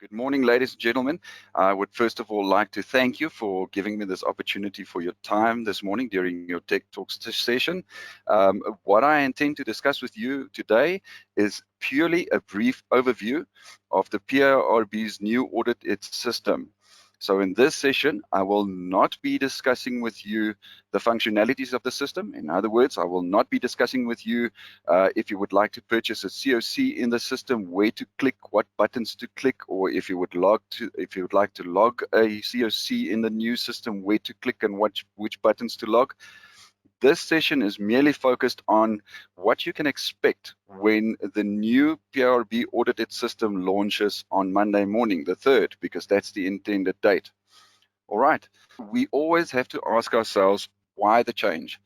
Good morning, ladies and gentlemen. I would first of all like to thank you for giving me this opportunity for your time this morning during your Tech Talks session. What I intend to discuss with you today is purely a brief overview of the PIRB's new Audit-it system. So in this session, I will not be discussing with you the functionalities of the system. In other words, I will not be discussing with you if you would like to purchase a COC in the system, where to click, what buttons to click, or if you would like to log a COC in the new system, where to click and which buttons to log. This session is merely focused on what you can expect when the new PIRB Audit-it system launches on Monday morning, the 3rd, because that's the intended date. All right, we always have to ask ourselves, why the change?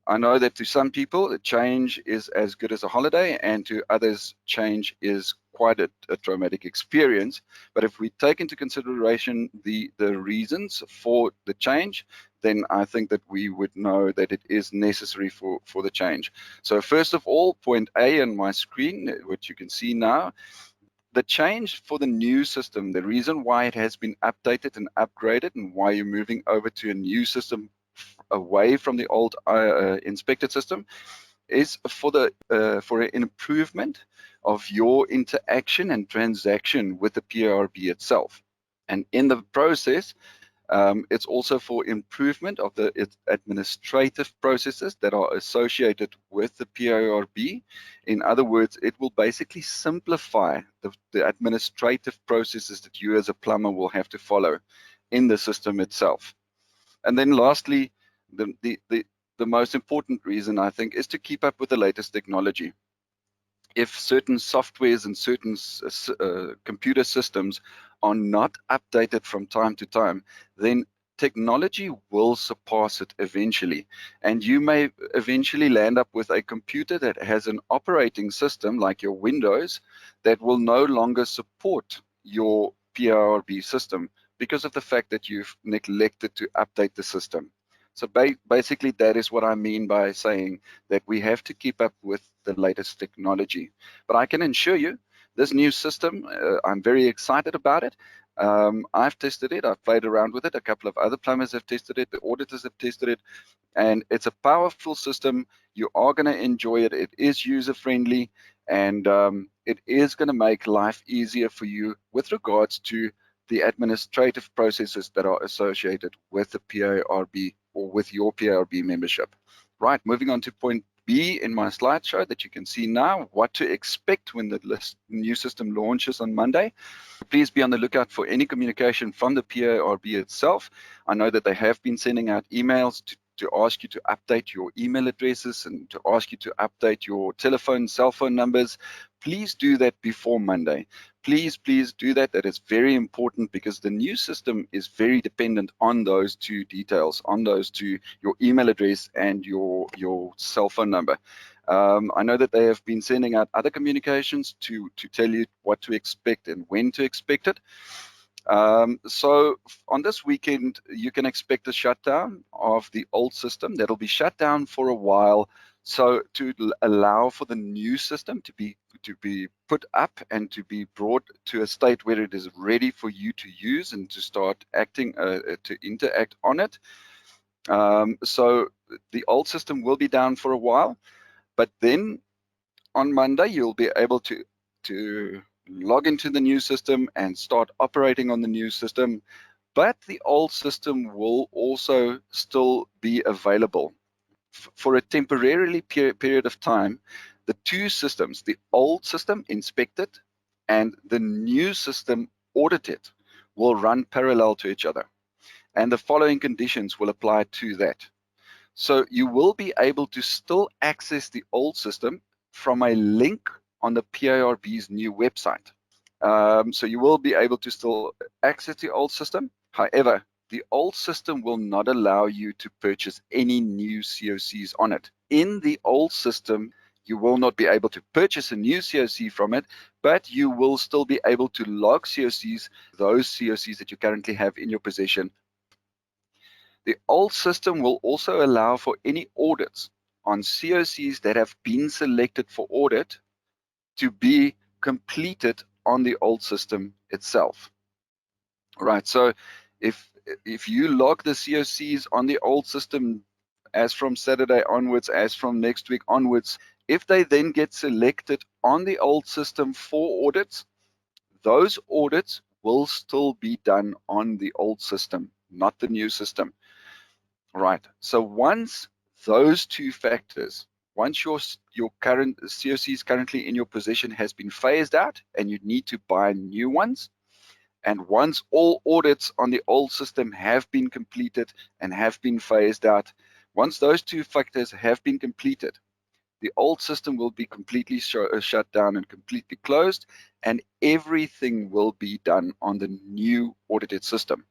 I know that to some people, the change is as good as a holiday, and to others, change is quite a traumatic experience. But if we take into consideration the reasons for the change, then I think that we would know that it is necessary for the change. So first of all, point A on my screen, which you can see now, the change for the new system, the reason why it has been updated and upgraded and why you're moving over to a new system away from the old inspected system is for an improvement of your interaction and transaction with the PIRB itself. And in the process, it's also for improvement of the administrative processes that are associated with the PIRB. In other words, it will basically simplify the administrative processes that you as a plumber will have to follow in the system itself. And then lastly, the most important reason, I think, is to keep up with the latest technology. If certain softwares and certain computer systems are not updated from time to time, then technology will surpass it eventually. And you may eventually land up with a computer that has an operating system like your Windows that will no longer support your PIRB system because of the fact that you've neglected to update the system. So basically, that is what I mean by saying that we have to keep up with the latest technology. But I can assure you, this new system, I'm very excited about it. I've tested it, I've played around with it. A couple of other plumbers have tested it, the auditors have tested it, and it's a powerful system. You are going to enjoy it. It is user-friendly, and it is going to make life easier for you with regards to the administrative processes that are associated with the PIRB or with your PIRB membership. Right, moving on to point B in my slideshow that you can see now, what to expect when the new system launches on Monday. Please be on the lookout for any communication from the PIRB itself. I know that they have been sending out emails to ask you to update your email addresses and to ask you to update your telephone, cell phone numbers. Please do that before Monday. Please do that. That is very important because the new system is very dependent on those two details, on those two, your email address and your cell phone number. I know that they have been sending out other communications to tell you what to expect and when to expect it. So on this weekend, you can expect a shutdown of the old system. That'll be shut down for a while, so to allow for the new system to be put up and to be brought to a state where it is ready for you to use and to start acting, to interact on it. So the old system will be down for a while, but then on Monday, you'll be able to log into the new system and start operating on the new system, but the old system will also still be available for a temporarily period of time. The two systems, the old system inspected and the new system audited, will run parallel to each other, and the following conditions will apply to that. So you will be able to still access the old system from a link on the PIRB's new website. So you will be able to still access the old system. However, the old system will not allow you to purchase any new COCs on it. In the old system, you will not be able to purchase a new COC from it, but you will still be able to log COCs, those COCs that you currently have in your possession. The old system will also allow for any audits on COCs that have been selected for audit to be completed on the old system itself. Right, so if you log the COCs on the old system as from Saturday onwards, as from next week onwards, if they then get selected on the old system for audits, those audits will still be done on the old system, not the new system. Right, so once those two factors, once your current COCs currently in your possession has been phased out and you need to buy new ones, and once all audits on the old system have been completed and have been phased out, once those two factors have been completed, the old system will be completely shut down and completely closed, and everything will be done on the new audited system.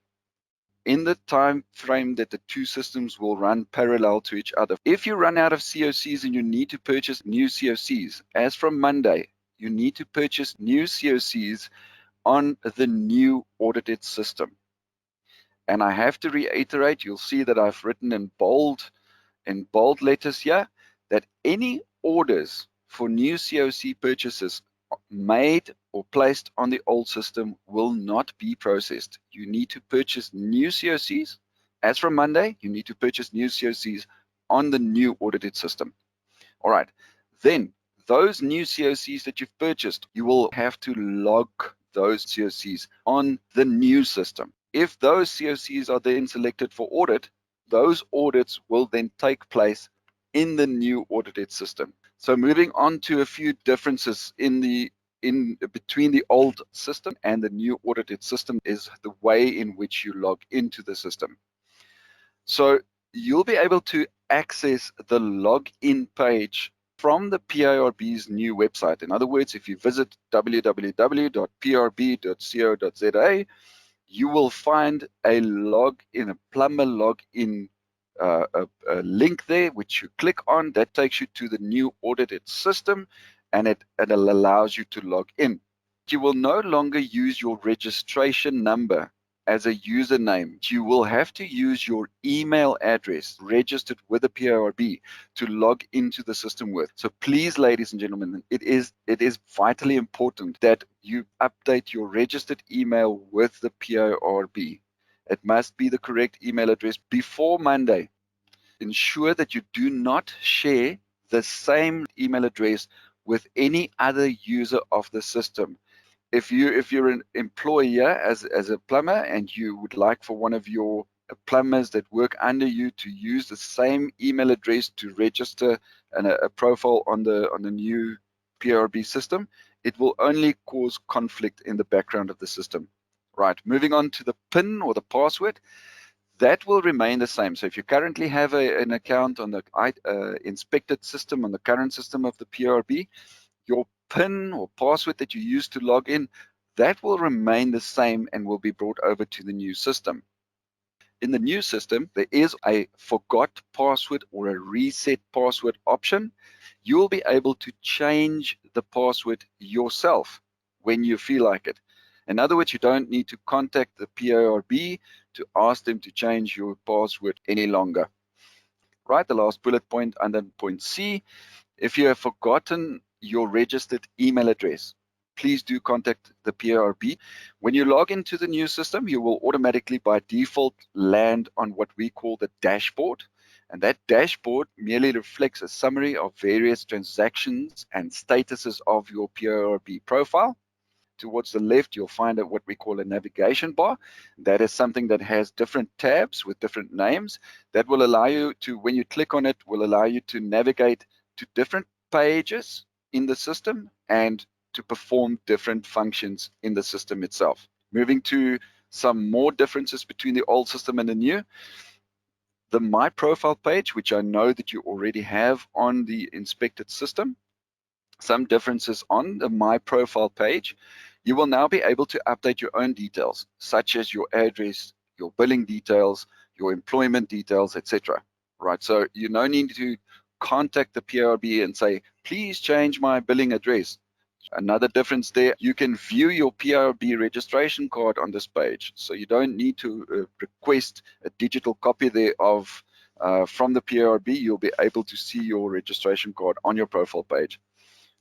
In the time frame that the two systems will run parallel to each other. If you run out of COCs and you need to purchase new COCs, as from Monday, you need to purchase new COCs on the new audited system. And I have to reiterate, you'll see that I've written in bold letters here, that any orders for new COC purchases made or placed on the old system will not be processed. You need to purchase new COCs. As from Monday, you need to purchase new COCs on the new audited system. All right, then those new COCs that you've purchased, you will have to log those COCs on the new system. If those COCs are then selected for audit, those audits will then take place in the new audited system. So moving on to a few differences in between the old system and the new audited system is the way in which you log into the system. So you'll be able to access the login page from the PIRB's new website. In other words, if you visit www.pirb.co.za, you will find a plumber login a link there, which you click on. That takes you to the new audited system, and it allows you to log in. You will no longer use your registration number as a username. You will have to use your email address registered with the PIRB to log into the system with. So please, ladies and gentlemen, it is vitally important that you update your registered email with the PIRB. It must be the correct email address before Monday. Ensure that you do not share the same email address with any other user of the system. If you're an employer as a plumber and you would like for one of your plumbers that work under you to use the same email address to register a profile on the new PIRB system, it will only cause conflict in the background of the system. Right, moving on to the PIN or the password, that will remain the same. So if you currently have an account on the inspected system, on the current system of the PIRB, your PIN or password that you use to log in, that will remain the same and will be brought over to the new system. In the new system, there is a forgot password or a reset password option. You will be able to change the password yourself when you feel like it. In other words, you don't need to contact the PIRB to ask them to change your password any longer. Right, the last bullet point under point C, if you have forgotten your registered email address, please do contact the PIRB. When you log into the new system, you will automatically by default land on what we call the dashboard. And that dashboard merely reflects a summary of various transactions and statuses of your PIRB profile. Towards the left, you'll find what we call a navigation bar. That is something that has different tabs with different names that will allow you to, when you click on it, will allow you to navigate to different pages in the system and to perform different functions in the system itself. Moving to some more differences between the old system and the new. The My Profile page, which I know that you already have on the inspected system. Some differences on the My Profile page. You will now be able to update your own details, such as your address, your billing details, your employment details, etc. Right, so you no need to contact the PIRB and say, please change my billing address. Another difference there, you can view your PIRB registration card on this page. So you don't need to request a digital copy there of from the PIRB. You'll be able to see your registration card on your profile page.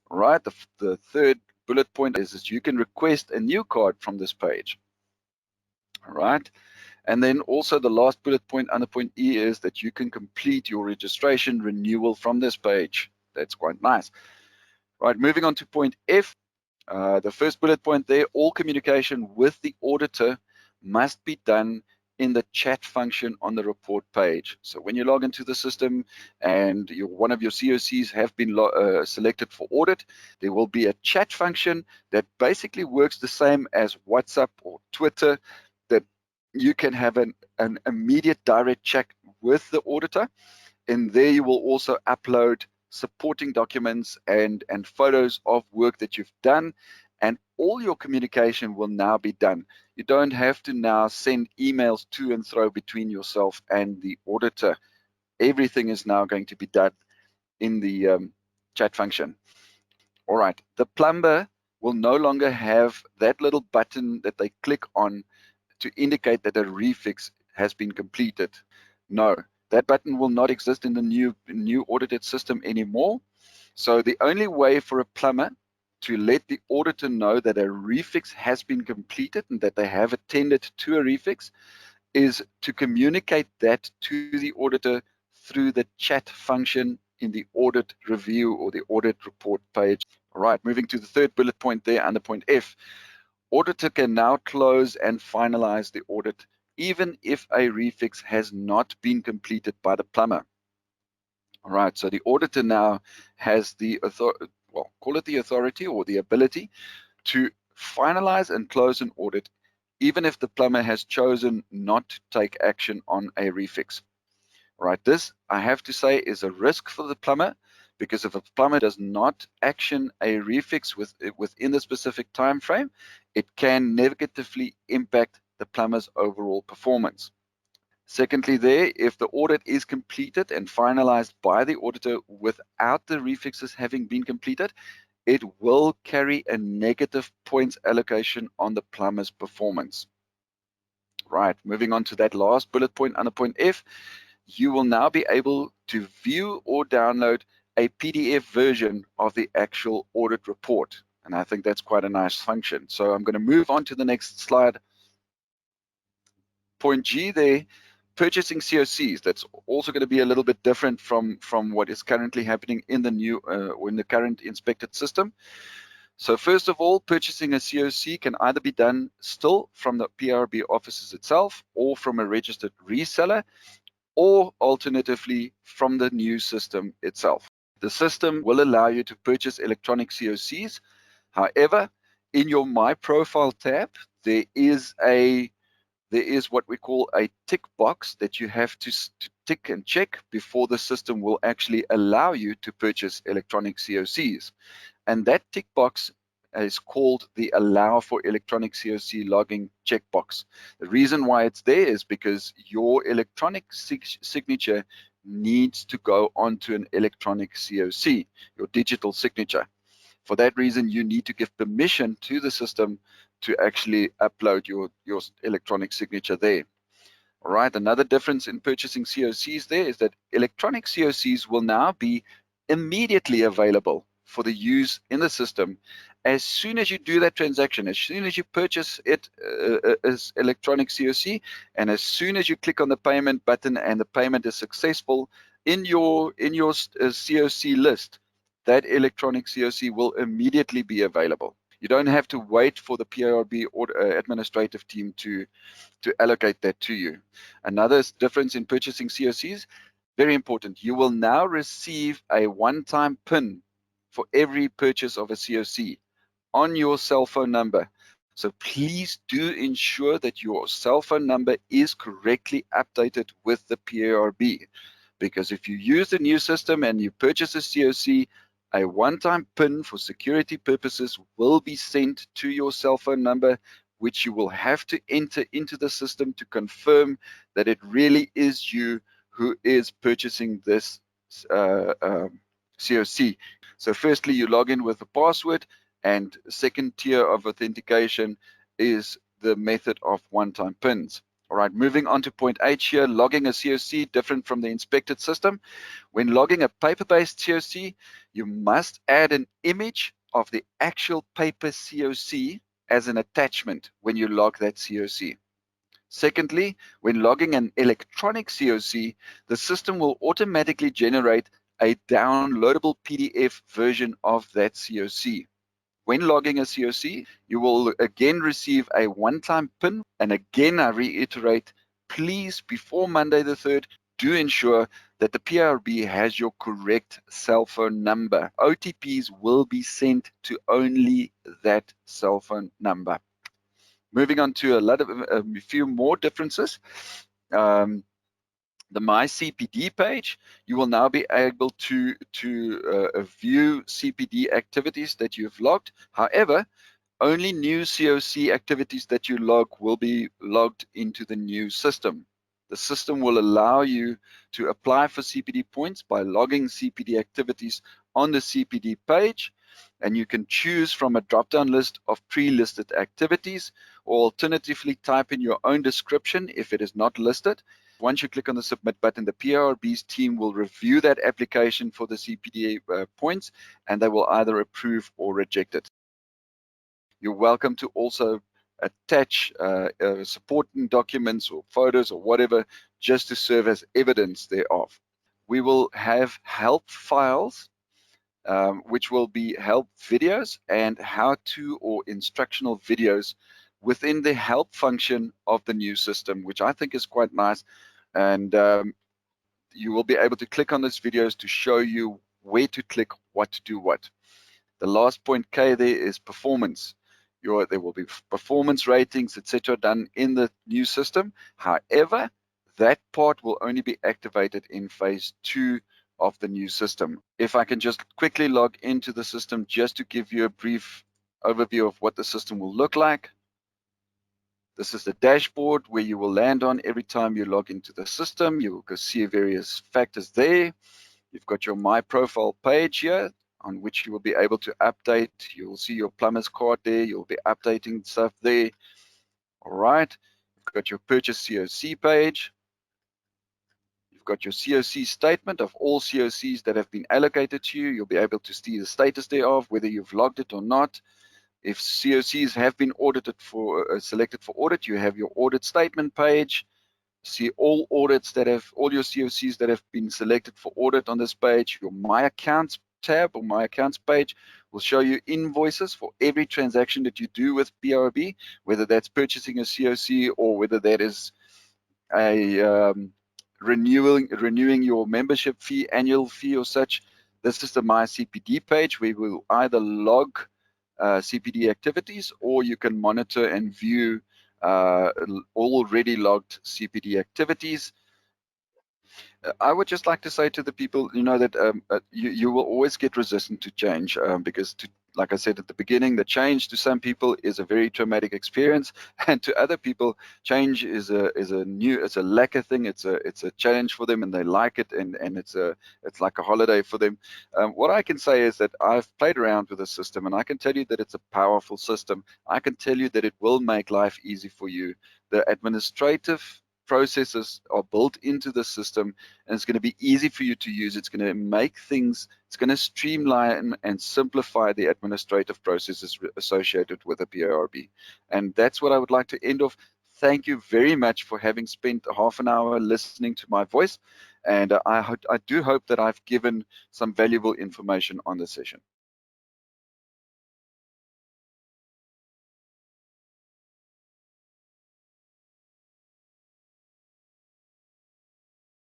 Right, the third bullet point is you can request a new card from this page. All right. And then also the last bullet point under point E is that you can complete your registration renewal from this page. That's quite nice. Right, moving on to point F. The first bullet point there, all communication with the auditor must be done in the chat function on the report page. So when you log into the system and one of your COCs have been selected for audit, there will be a chat function that basically works the same as WhatsApp or Twitter, that you can have an immediate direct chat with the auditor. And there you will also upload supporting documents and photos of work that you've done, and all your communication will now be done. You don't have to now send emails to and fro between yourself and the auditor. Everything is now going to be done in the chat function. All right, the plumber will no longer have that little button that they click on to indicate that a refix has been completed. No, that button will not exist in the new audited system anymore. So the only way for a plumber to let the auditor know that a refix has been completed and that they have attended to a refix is to communicate that to the auditor through the chat function in the audit review or the audit report page. All right, moving to the third bullet point there under point F. Auditor can now close and finalize the audit even if a refix has not been completed by the plumber. All right, so the auditor now has the call it the authority or the ability to finalize and close an audit even if the plumber has chosen not to take action on a refix. All right, this, I have to say, is a risk for the plumber, because if a plumber does not action a refix within the specific time frame, it can negatively impact the plumber's overall performance. Secondly, if the audit is completed and finalized by the auditor without the refixes having been completed, it will carry a negative points allocation on the plumber's performance. Right, moving on to that last bullet point under point F. You will now be able to view or download a PDF version of the actual audit report. And I think that's quite a nice function. So I'm going to move on to the next slide. Point G there, purchasing COCs. That's also going to be a little bit different from what is currently happening in the new or in the current inspected system. So first of all, purchasing a COC can either be done still from the PIRB offices itself or from a registered reseller, or alternatively from the new system itself. The system will allow you to purchase electronic COCs. However, in your My Profile tab, there is what we call a tick box that you have to tick and check before the system will actually allow you to purchase electronic COCs. And that tick box is called the Allow for Electronic COC Logging checkbox. The reason why it's there is because your electronic signature needs to go onto an electronic COC, your digital signature. For that reason, you need to give permission to the system to actually upload your electronic signature there. All right, another difference in purchasing COCs there is that electronic COCs will now be immediately available for the use in the system. As soon as you do that transaction, as soon as you purchase it as electronic COC, and as soon as you click on the payment button and the payment is successful in your COC list, that electronic COC will immediately be available. You don't have to wait for the PIRB administrative team to allocate that to you. Another difference in purchasing COCs, very important, you will now receive a one-time PIN for every purchase of a COC on your cell phone number. So please do ensure that your cell phone number is correctly updated with the PIRB, because if you use the new system and you purchase a COC, a one-time PIN for security purposes will be sent to your cell phone number, which you will have to enter into the system to confirm that it really is you who is purchasing this COC. So firstly, you log in with a password, and second tier of authentication is the method of one-time PINs. All right, moving on to point H here, logging a COC different from the inspected system. When logging a paper-based COC, you must add an image of the actual paper COC as an attachment when you log that COC. Secondly, when logging an electronic COC, the system will automatically generate a downloadable PDF version of that COC. When logging a COC, you will again receive a one-time PIN. And again, I reiterate, please, before Monday the 3rd, do ensure that the PIRB has your correct cell phone number. OTPs will be sent to only that cell phone number. Moving on to a few more differences. The My CPD page, you will now be able to view CPD activities that you've logged. However, only new COC activities that you log will be logged into the new system. The system will allow you to apply for CPD points by logging CPD activities on the CPD page, and you can choose from a drop-down list of pre-listed activities, or alternatively type in your own description if it is not listed. Once you click on the submit button, the PIRB's team will review that application for the CPD points, and they will either approve or reject it. You're welcome to also attach supporting documents or photos or whatever, just to serve as evidence thereof. We will have help files, which will be help videos and how-to or instructional videos within the help function of the new system, which I think is quite nice. And you will be able to click on those videos to show you where to click, what to do what. The last point K there is performance. There will be performance ratings, etc., done in the new system. However, that part will only be activated in phase 2 of the new system. If I can just quickly log into the system just to give you a brief overview of what the system will look like. This is the dashboard where you will land on every time you log into the system. You will go see various factors there. You've got your My Profile page here, on which you will be able to update. You will see your plumber's card there. You'll be updating stuff there. All right. You've got your Purchase COC page. You've got your COC statement of all COCs that have been allocated to you. You'll be able to see the status thereof, whether you've logged it or not. If COCs have been audited for selected for audit, you have your audit statement page. See all audits that have, all your COCs that have been selected for audit on this page. Your My Accounts tab or My Accounts page will show you invoices for every transaction that you do with PIRB, whether that's purchasing a COC or whether that is a renewing your membership fee, annual fee or such. This is the My CPD page where we will either log CPD activities, or you can monitor and view already logged CPD activities. I would just like to say to the people, that you will always get resistant to change, because like I said at the beginning, the change to some people is a very traumatic experience, and to other people, change is a lacquer thing. It's a challenge for them, and they like it, and it's like a holiday for them. What I can say is that I've played around with the system, and I can tell you that it's a powerful system. I can tell you that it will make life easy for you. The administrative processes are built into the system, and it's going to be easy for you to use. It's going to make things, it's going to streamline and simplify the administrative processes associated with a PIRB. And that's what I would like to end off. Thank you very much for having spent half an hour listening to my voice. And I do hope that I've given some valuable information on this session.